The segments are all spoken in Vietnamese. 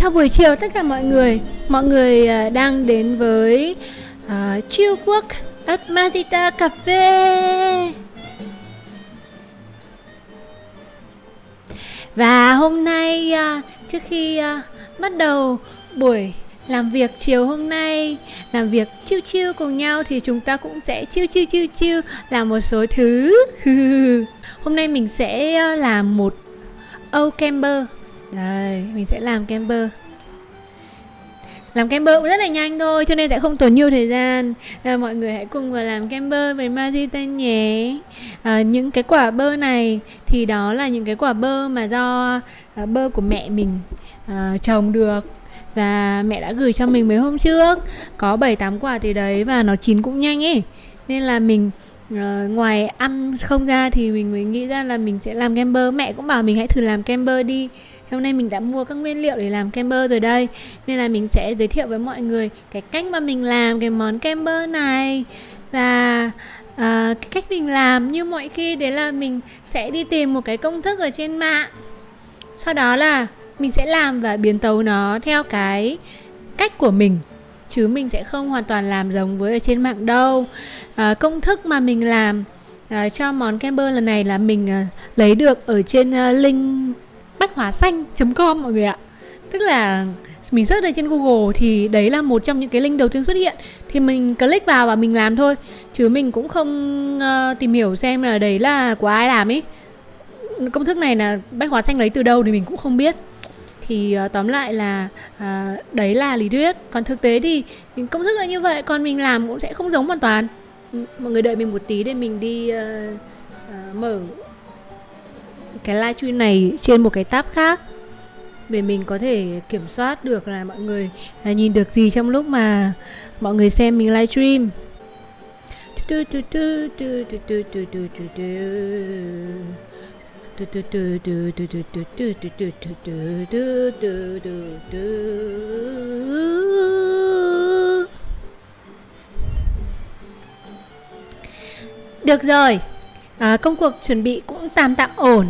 Chào buổi chiều tất cả mọi người. Mọi người đang đến với Chill Work at Mazita Cafe. Và hôm nay trước khi bắt đầu buổi làm việc chiều hôm nay, làm việc chill cùng nhau, thì chúng ta cũng sẽ chill làm một số thứ. Hôm nay mình sẽ làm một Âu camper. Đây, mình sẽ làm camper. Làm camper cũng rất là nhanh thôi, cho nên sẽ không tốn nhiều thời gian. Mọi người hãy cùng vào làm camper với Mazita nhé. Những cái quả bơ này thì đó là những cái quả bơ mà do bơ của mẹ mình trồng được. Và mẹ đã gửi cho mình mấy hôm trước. Có 7-8 quả thì đấy, và nó chín cũng nhanh ấy. Nên là mình ngoài ăn không ra thì mình mới nghĩ ra là mình sẽ làm camper. Mẹ cũng bảo mình hãy thử làm camper đi. Hôm nay mình đã mua các nguyên liệu để làm camper rồi đây, nên là mình sẽ giới thiệu với mọi người cái cách mà mình làm cái món camper này. Và cái cách mình làm như mọi khi đấy là mình sẽ đi tìm một cái công thức ở trên mạng. Sau đó là mình sẽ làm và biến tấu nó theo cái cách của mình, chứ mình sẽ không hoàn toàn làm giống với ở trên mạng đâu. Công thức mà mình làm cho món camper lần này là mình lấy được ở trên link bách-hóa-xanh.com mọi người ạ. Tức là mình search ở trên Google thì đấy là một trong những cái link đầu tiên xuất hiện, thì mình click vào và mình làm thôi, chứ mình cũng không tìm hiểu xem là đấy là của ai làm ấy. Công thức này là Bách-hóa-xanh lấy từ đâu thì mình cũng không biết. Thì tóm lại là đấy là lý thuyết, còn thực tế thì công thức là như vậy, còn mình làm cũng sẽ không giống hoàn toàn. Mọi người đợi mình một tí để mình đi mở cái livestream này trên một cái tab khác để mình có thể kiểm soát được là mọi người nhìn được gì trong lúc mà mọi người xem mình livestream. Được rồi, công cuộc chuẩn bị cũng tạm ổn.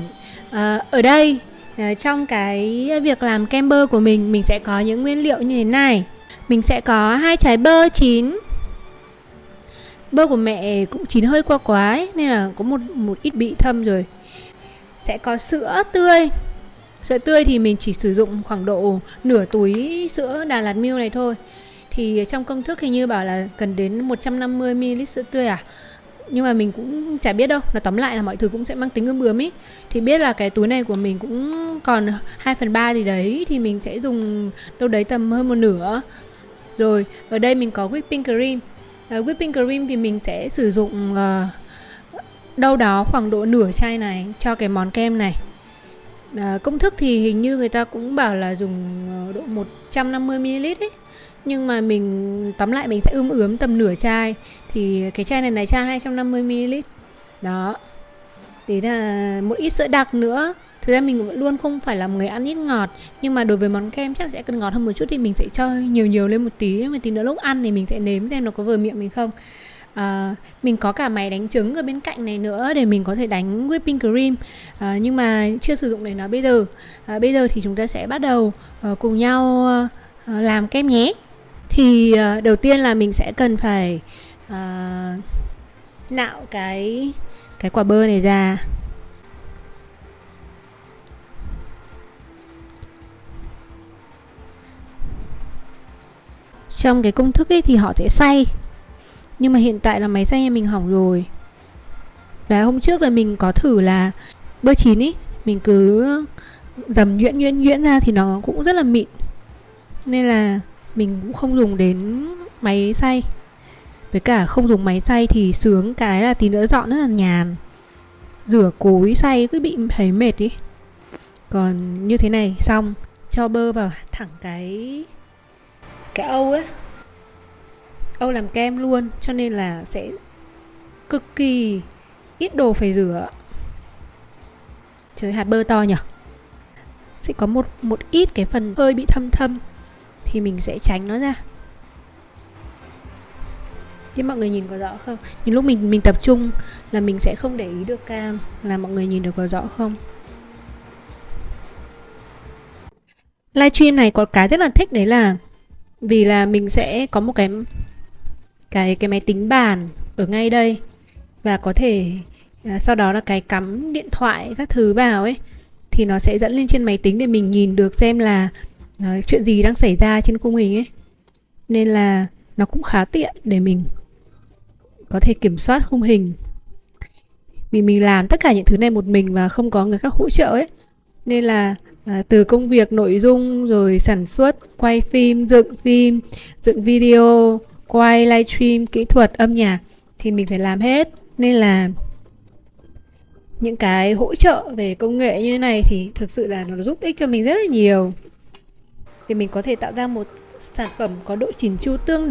Ở đây trong cái việc làm camper của mình sẽ có những nguyên liệu như thế này. Mình sẽ có 2 trái bơ chín. Bơ của mẹ cũng chín hơi quá ấy, nên là có một ít bị thâm rồi. Sẽ có sữa tươi. Sữa tươi thì mình chỉ sử dụng khoảng độ nửa túi sữa Đà Lạt Milk này thôi. Thì trong công thức hình như bảo là cần đến 150ml sữa tươi à? Nhưng mà mình cũng chả biết đâu. Là tóm lại là mọi thứ cũng sẽ mang tính ươm bướm ý. Thì biết là cái túi này của mình cũng còn 2/3 gì đấy, thì mình sẽ dùng đâu đấy tầm hơn 1/2. Rồi ở đây mình có whipping cream. Whipping cream thì mình sẽ sử dụng đâu đó khoảng độ nửa chai này cho cái món kem này. Công thức thì hình như người ta cũng bảo là dùng độ 150ml ấy. Nhưng mà mình tóm lại mình sẽ ướm tầm nửa chai. Thì cái chai này là chai 250ml. Đó. Đấy là một ít sữa đặc nữa. Thực ra mình vẫn luôn không phải là một người ăn ít ngọt, nhưng mà đối với món kem chắc sẽ cần ngọt hơn một chút, thì mình sẽ cho nhiều lên một tí. Mà tí nữa lúc ăn thì mình sẽ nếm xem nó có vừa miệng mình không. Mình có cả máy đánh trứng ở bên cạnh này nữa để mình có thể đánh whipping cream, nhưng mà chưa sử dụng để nó bây giờ. Bây giờ thì chúng ta sẽ bắt đầu cùng nhau làm kem nhé. Thì đầu tiên là mình sẽ cần phải nạo cái quả bơ này ra. Trong cái công thức ấy thì họ sẽ xay, nhưng mà hiện tại là máy xay nhà mình hỏng rồi. Và hôm trước là mình có thử là bơ chín ý, mình cứ dầm nhuyễn ra thì nó cũng rất là mịn, nên là mình cũng không dùng đến máy xay. Với cả không dùng máy xay thì sướng cái là tí nữa dọn rất là nhàn. Rửa cối xay cứ bị thấy mệt ý. Còn như thế này xong, cho bơ vào thẳng cái âu ấy, âu làm kem luôn, cho nên là sẽ cực kỳ ít đồ phải rửa. Trời, hạt bơ to nhỉ. Sẽ có một ít cái phần hơi bị thâm thì mình sẽ tránh nó ra. Thế mọi người nhìn có rõ không? Nhưng lúc mình tập trung là mình sẽ không để ý được cam, là mọi người nhìn được có rõ không? Livestream này có cái rất là thích, đấy là vì là mình sẽ có một cái máy tính bàn ở ngay đây, và có thể sau đó là cái cắm điện thoại các thứ vào ấy, thì nó sẽ dẫn lên trên máy tính để mình nhìn được xem là chuyện gì đang xảy ra trên khung hình ấy. Nên là nó cũng khá tiện để mình có thể kiểm soát khung hình. Vì mình làm tất cả những thứ này một mình và không có người khác hỗ trợ ấy, nên là từ công việc nội dung rồi sản xuất, quay phim, dựng video, quay livestream, kỹ thuật, âm nhạc thì mình phải làm hết. Nên là những cái hỗ trợ về công nghệ như thế này thì thực sự là nó giúp ích cho mình rất là nhiều, để mình có thể tạo ra một sản phẩm có độ chỉn chu tương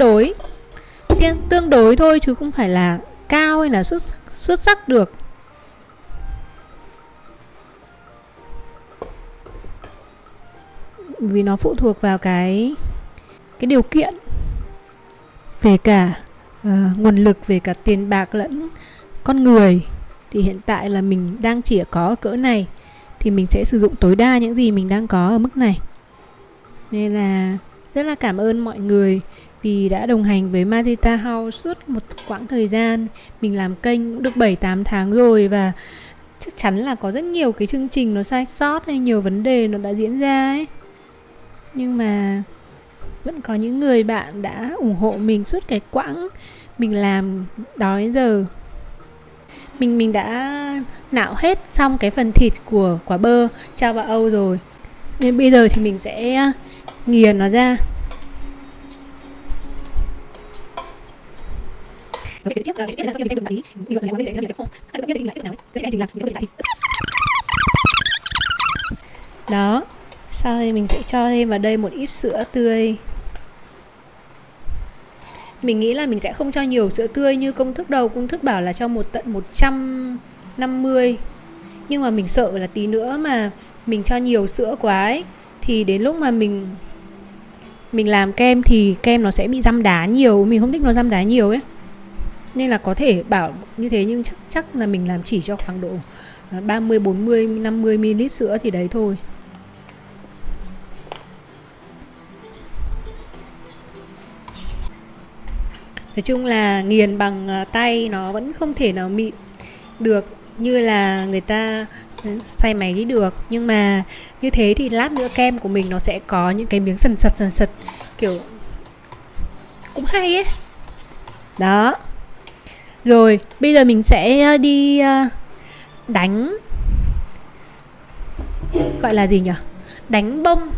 đối thôi, chứ không phải là cao hay là xuất sắc được. Vì nó phụ thuộc vào cái điều kiện về cả nguồn lực, về cả tiền bạc lẫn con người. Thì hiện tại là mình đang chỉ có ở cỡ này, thì mình sẽ sử dụng tối đa những gì mình đang có ở mức này. Nên là rất là cảm ơn mọi người vì đã đồng hành với Mazita House suốt một quãng thời gian. Mình làm kênh cũng được 7-8 tháng rồi, và chắc chắn là có rất nhiều cái chương trình nó sai sót hay nhiều vấn đề nó đã diễn ra ấy. Nhưng mà vẫn có những người bạn đã ủng hộ mình suốt cái quãng mình làm đó đến giờ. Mình đã nạo hết xong cái phần thịt của quả bơ cho vào Âu rồi, nên bây giờ thì mình sẽ nghiền nó ra. Đó, sau thì mình sẽ cho thêm vào đây một ít sữa tươi. Mình nghĩ là mình sẽ không cho nhiều sữa tươi như công thức đâu. Công thức bảo là cho tận 150. Nhưng mà mình sợ là tí nữa mà mình cho nhiều sữa quá ấy, thì đến lúc mà mình làm kem thì kem nó sẽ bị răm đá nhiều. Mình không thích nó răm đá nhiều ấy. Nên là có thể bảo như thế, nhưng chắc là mình làm chỉ cho khoảng độ 30, 40, 50 ml sữa thì đấy thôi. Nói chung là nghiền bằng tay nó vẫn không thể nào mịn được như là người ta xay máy được. Nhưng mà như thế thì lát nữa kem của mình nó sẽ có những cái miếng sần sật kiểu cũng hay ấy. Đó. Rồi bây giờ mình sẽ đi đánh, gọi là gì nhỉ, đánh bông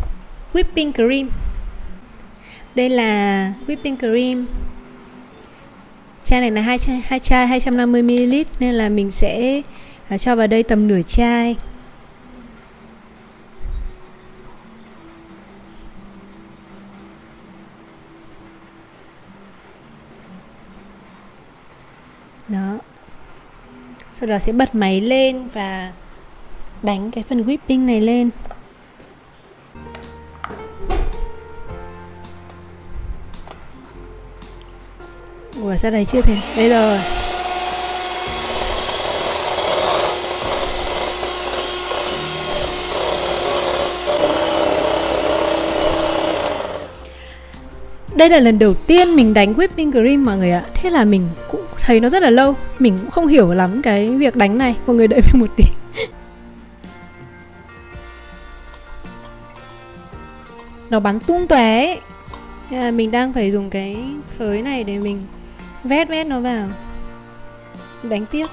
whipping cream. Đây là whipping cream. Chai này là hai chai 250ml, nên là mình sẽ cho vào đây tầm nửa chai. Đó. Sau đó sẽ bật máy lên và đánh cái phần whipping này lên. Ủa sao đây chưa thể. Đây rồi. Đây là lần đầu tiên mình đánh whipping cream mọi người ạ. Thế là mình cũng thấy nó rất là lâu. Mình cũng không hiểu lắm cái việc đánh này. Mọi người đợi mình một tí. Nó bắn tung tóe ấy. Mình đang phải dùng cái phới này để mình vét nó vào. Đánh tiếp.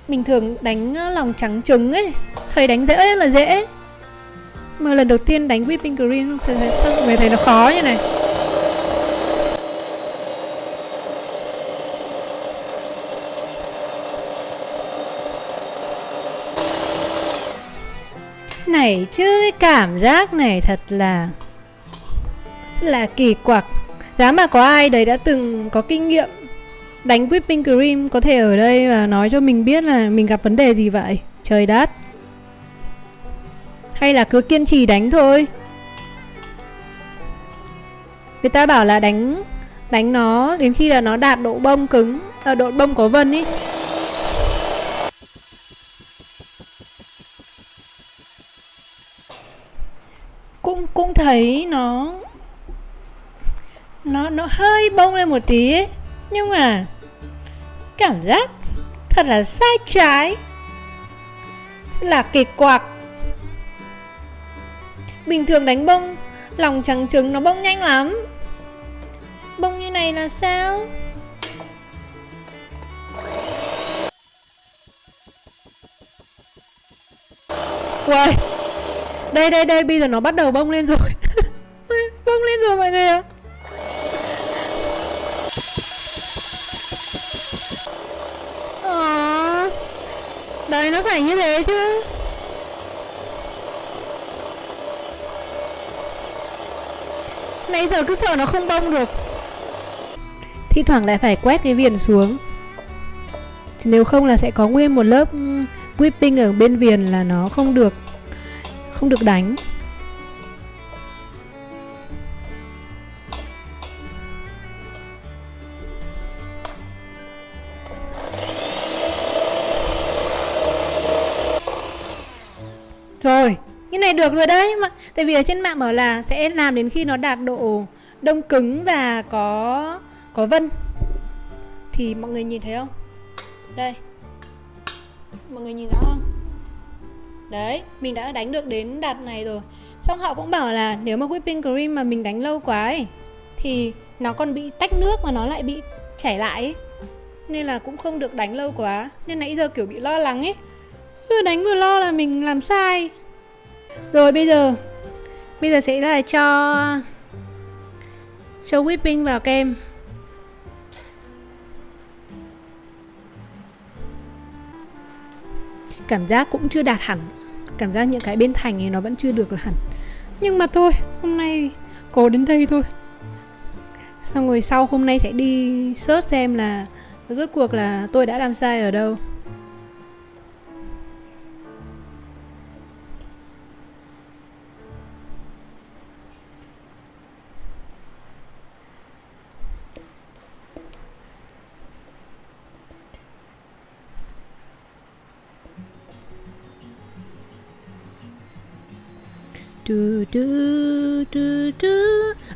Mình thường đánh lòng trắng trứng ấy, thấy đánh dễ là dễ. Mà lần đầu tiên đánh whipping cream mình thấy nó khó như này. Này chứ, cái cảm giác này thật là kỳ quặc. Giá mà có ai đấy đã từng có kinh nghiệm đánh whipping cream có thể ở đây và nói cho mình biết là mình gặp vấn đề gì vậy. Trời đất. Hay là cứ kiên trì đánh thôi. Người ta bảo là đánh nó đến khi là nó đạt độ bông cứng, độ bông có vân ý. cũng cũng thấy nó hơi bông lên một tí ấy. Nhưng mà cảm giác thật là sai trái, thật là kỳ quặc. Bình thường đánh bông lòng trắng trứng nó bông nhanh lắm, bông như này là sao? Uầy, đây bây giờ nó bắt đầu bông lên rồi. Bông lên rồi mọi người ạ. Đấy, nó phải như thế chứ. Nãy giờ cứ sợ nó không bông được. Thi thoảng lại phải quét cái viền xuống, nếu không là sẽ có nguyên một lớp whipping ở bên viền là nó không được đánh. Rồi, như này được rồi đấy mà. Tại vì ở trên mạng bảo là sẽ làm đến khi nó đạt độ đông cứng và có vân. Thì mọi người nhìn thấy không? Đây, mọi người nhìn rõ không? Đấy, mình đã đánh được đến đạt này rồi. Xong họ cũng bảo là nếu mà whipping cream mà mình đánh lâu quá ấy, thì nó còn bị tách nước mà nó lại bị chảy lại ấy. Nên là cũng không được đánh lâu quá. Nên nãy giờ kiểu bị lo lắng ấy, vừa đánh vừa lo là mình làm sai. Rồi bây giờ sẽ là cho whipping vào kem. Cảm giác cũng chưa đạt hẳn, cảm giác những cái bên thành thì nó vẫn chưa được hẳn. Nhưng mà thôi, hôm nay cố đến đây thôi. Xong rồi sau hôm nay sẽ đi search xem là rốt cuộc là tôi đã làm sai ở đâu.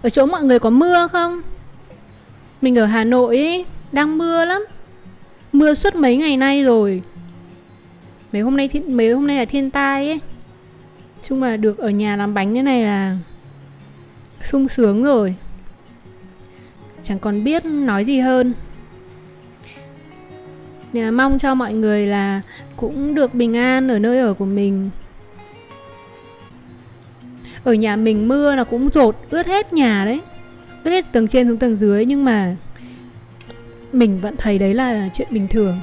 Ở chỗ mọi người có mưa không? Mình ở Hà Nội ấy, đang mưa lắm. Mưa suốt mấy ngày nay rồi. Mấy hôm nay là thiên tai ấy. Chung mà được ở nhà làm bánh thế này là sung sướng rồi. Chẳng còn biết nói gì hơn. Mong cho mọi người là cũng được bình an ở nơi ở của mình. Ở nhà mình mưa là cũng dột ướt hết nhà đấy, ướt hết tầng trên xuống tầng dưới. Nhưng mà mình vẫn thấy đấy là chuyện bình thường.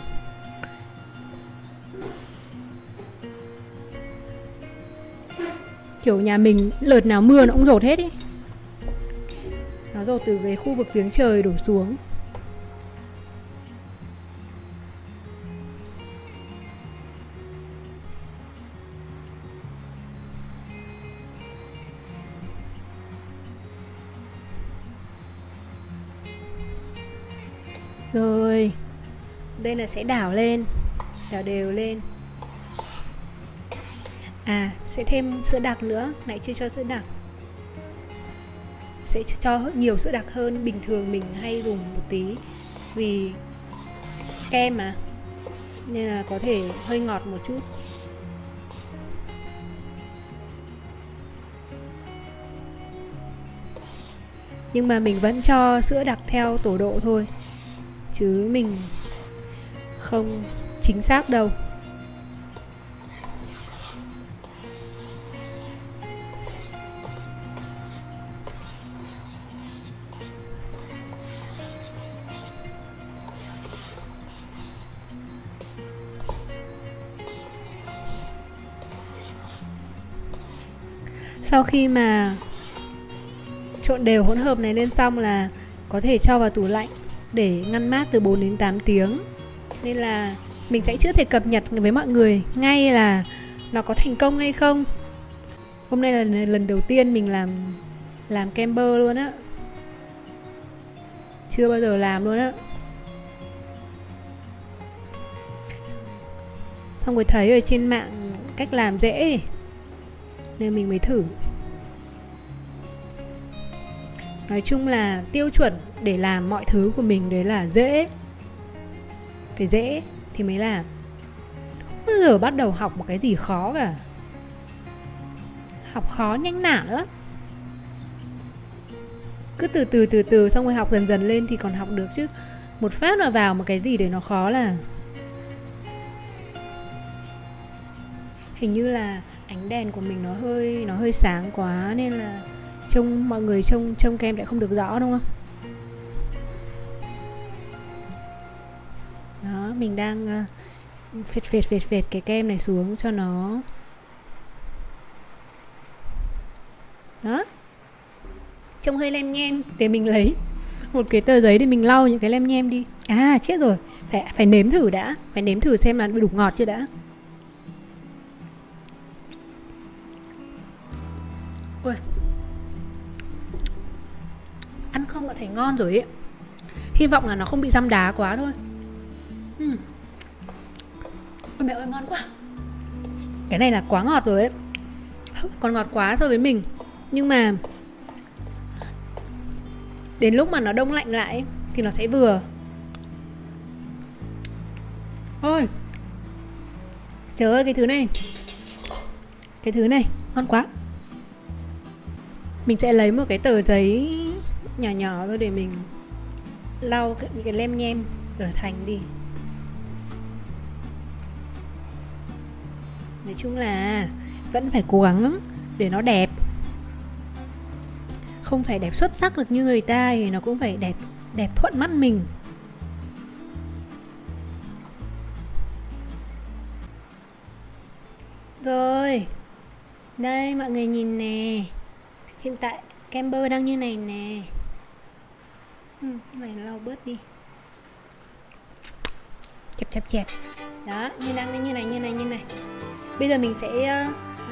Kiểu nhà mình lợt nào mưa nó cũng dột hết ý. Nó dột từ cái khu vực giếng trời đổ xuống. Rồi, đây là sẽ đảo lên, đảo đều lên. À, sẽ thêm sữa đặc nữa, nãy chưa cho sữa đặc. Sẽ cho nhiều sữa đặc hơn bình thường mình hay dùng một tí. Vì kem mà, nên là có thể hơi ngọt một chút. Nhưng mà mình vẫn cho sữa đặc theo tổ độ thôi, chứ mình không chính xác đâu. Sau khi mà trộn đều hỗn hợp này lên xong là có thể cho vào tủ lạnh để ngăn mát từ 4 đến 8 tiếng. Nên là mình sẽ chưa thể cập nhật với mọi người ngay là nó có thành công hay không. Hôm nay là lần đầu tiên mình làm kem bơ luôn á. Chưa bao giờ làm luôn á. Xong rồi thấy ở trên mạng cách làm dễ nên mình mới thử. Nói chung là tiêu chuẩn để làm mọi thứ của mình đấy là dễ. Phải dễ thì mới làm. Không bao giờ bắt đầu học một cái gì khó cả. Học khó nhanh nản lắm. Cứ từ từ xong rồi học dần dần lên thì còn học được chứ. Một phát mà vào một cái gì để nó khó là... Hình như là ánh đèn của mình nó hơi sáng quá nên là mọi người trông kem lại không được rõ đúng không? Đó, mình đang phệt cái kem này xuống cho nó... Đó. Trông hơi lem nhem. Để mình lấy một cái tờ giấy để mình lau những cái lem nhem đi. À chết rồi, phải nếm thử đã. Phải nếm thử xem là đủ ngọt chưa đã. Ui, ăn không đã thấy ngon rồi ấy. Hy vọng là nó không bị giăm đá quá thôi. Ôi mẹ ơi ngon quá. Cái này là quá ngọt rồi ấy. Còn ngọt quá so với mình. Nhưng mà đến lúc mà nó đông lạnh lại thì nó sẽ vừa. Ôi trời ơi, cái thứ này ngon quá. Mình sẽ lấy một cái tờ giấy nhỏ nhỏ thôi để mình lau những cái lem nhem ở thành đi. Nói chung là vẫn phải cố gắng để nó đẹp. Không phải đẹp xuất sắc được như người ta thì nó cũng phải đẹp thuận mắt mình. Rồi, đây mọi người nhìn nè. Hiện tại kem bơ đang như này nè. Này lau bớt đi. Chẹp. Đó, đang như này. Bây giờ mình sẽ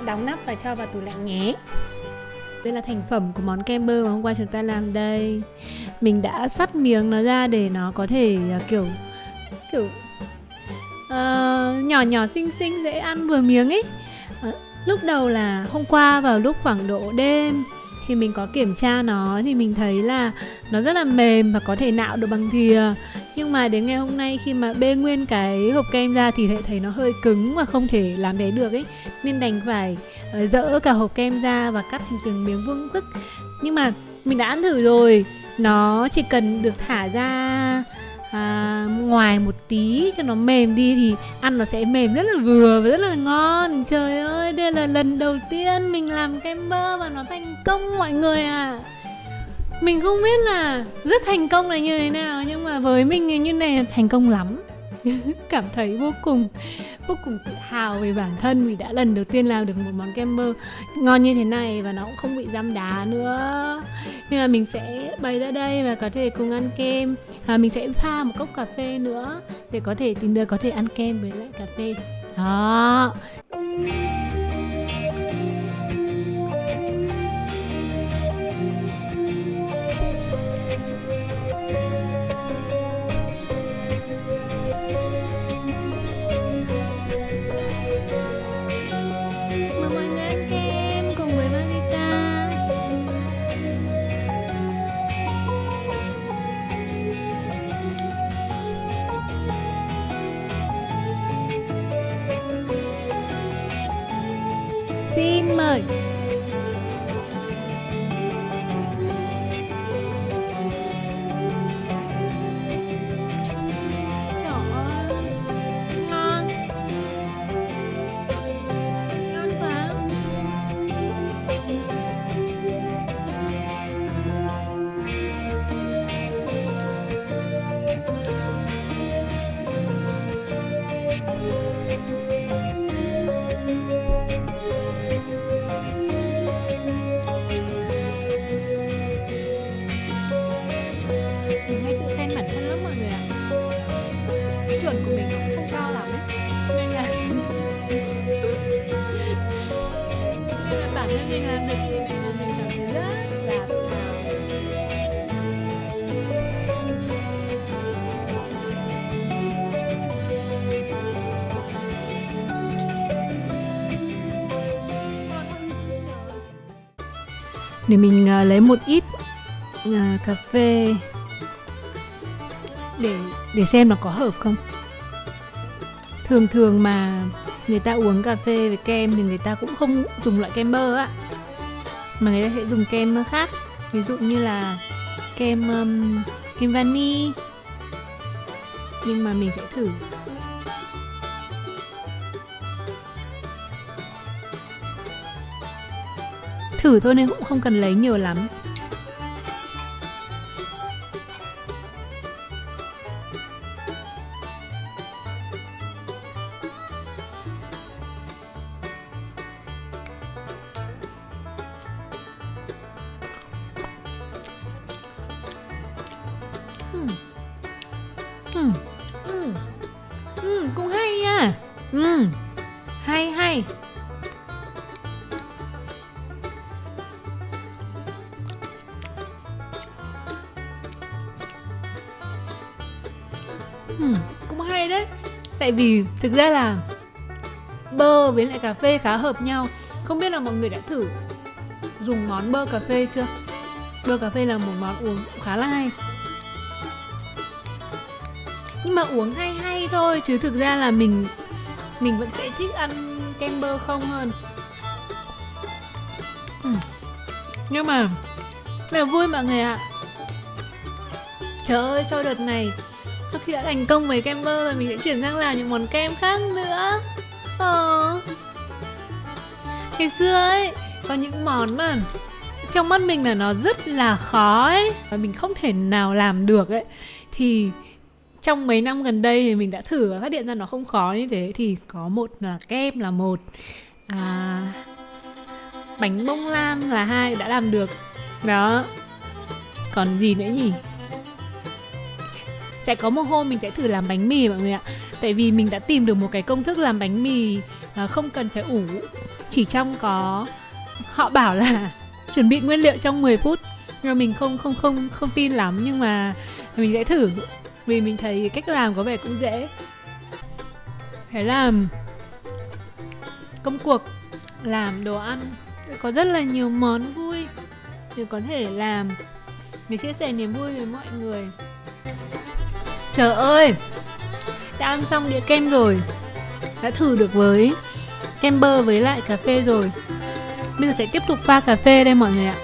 đóng nắp và cho vào tủ lạnh nhé. Đây là thành phẩm của món kem bơ mà hôm qua chúng ta làm đây. Mình đã cắt miếng nó ra để nó có thể kiểu nhỏ xinh dễ ăn vừa miếng ấy. Lúc đầu là hôm qua vào lúc khoảng độ đêm thì mình có kiểm tra nó thì mình thấy là nó rất là mềm và có thể nạo được bằng thìa. Nhưng mà đến ngày hôm nay khi mà bê nguyên cái hộp kem ra thì lại thấy nó hơi cứng và không thể làm thế được ấy. Nên đành phải dỡ cả hộp kem ra và cắt từng miếng vuông vức. Nhưng mà mình đã ăn thử rồi. Nó chỉ cần được thả ra ngoài một tí cho nó mềm đi thì ăn nó sẽ mềm rất là vừa và rất là ngon. Trời ơi, đây là lần đầu tiên mình làm kem bơ và nó thành công mọi người à. Mình không biết là rất thành công là như thế nào, nhưng mà với mình như này là thành công lắm. Cảm thấy vô cùng tự hào về bản thân vì đã lần đầu tiên làm được một món kem bơ ngon như thế này và nó cũng không bị giăm đá nữa. Nên là mình sẽ bày ra đây và có thể cùng ăn kem. Mình sẽ pha một cốc cà phê nữa để có thể tìm được có thể ăn kem với lại cà phê. Đó. Xin mời. Trời ơi, ngon. Ngon quá. Mình hay tự khen bản thân lắm mọi người ạ. Chuẩn của mình cũng không cao lắm ấy. Nên là bản thân mình làm được như này là mình cảm thấy rất là tự hào. Để mình lấy một ít cà phê để xem nó có hợp không. Thường mà người ta uống cà phê với kem thì người ta cũng không dùng loại kem bơ á, mà người ta sẽ dùng kem khác, ví dụ như là kem vani. Nhưng mà mình sẽ thử thôi nên cũng không cần lấy nhiều lắm. Cũng hay nha. Hay. Cũng hay đấy. Tại vì thực ra là bơ với lại cà phê khá hợp nhau. Không biết là mọi người đã thử dùng món bơ cà phê chưa? Bơ cà phê là một món uống khá là hay. Nhưng mà uống hay thôi, chứ thực ra là mình vẫn sẽ thích ăn kem bơ không hơn. Nhưng mà rất là vui mọi người ạ. Trời ơi, sau đợt này, sau khi đã thành công với kem bơ rồi, mình sẽ chuyển sang làm những món kem khác nữa. Ngày xưa ấy, có những món mà trong mắt mình là nó rất là khó ấy, và mình không thể nào làm được ấy. Thì trong mấy năm gần đây thì mình đã thử và phát hiện ra nó không khó như thế. Thì có một là kem là một, bánh bông lan là hai, đã làm được. Đó. Còn gì nữa nhỉ? Sẽ có một hôm mình sẽ thử làm bánh mì mọi người ạ. Tại vì mình đã tìm được một cái công thức làm bánh mì không cần phải ủ. Chỉ trong họ bảo là chuẩn bị nguyên liệu trong 10 phút. Nhưng mà mình không tin lắm, nhưng mà mình sẽ thử. Vì mình thấy cách làm có vẻ cũng dễ. Thế là công cuộc làm đồ ăn có rất là nhiều món vui để có thể làm, để chia sẻ niềm vui với mọi người. Trời ơi, đã ăn xong đĩa kem rồi, đã thử được với kem bơ với lại cà phê rồi. Bây giờ sẽ tiếp tục pha cà phê đây mọi người ạ.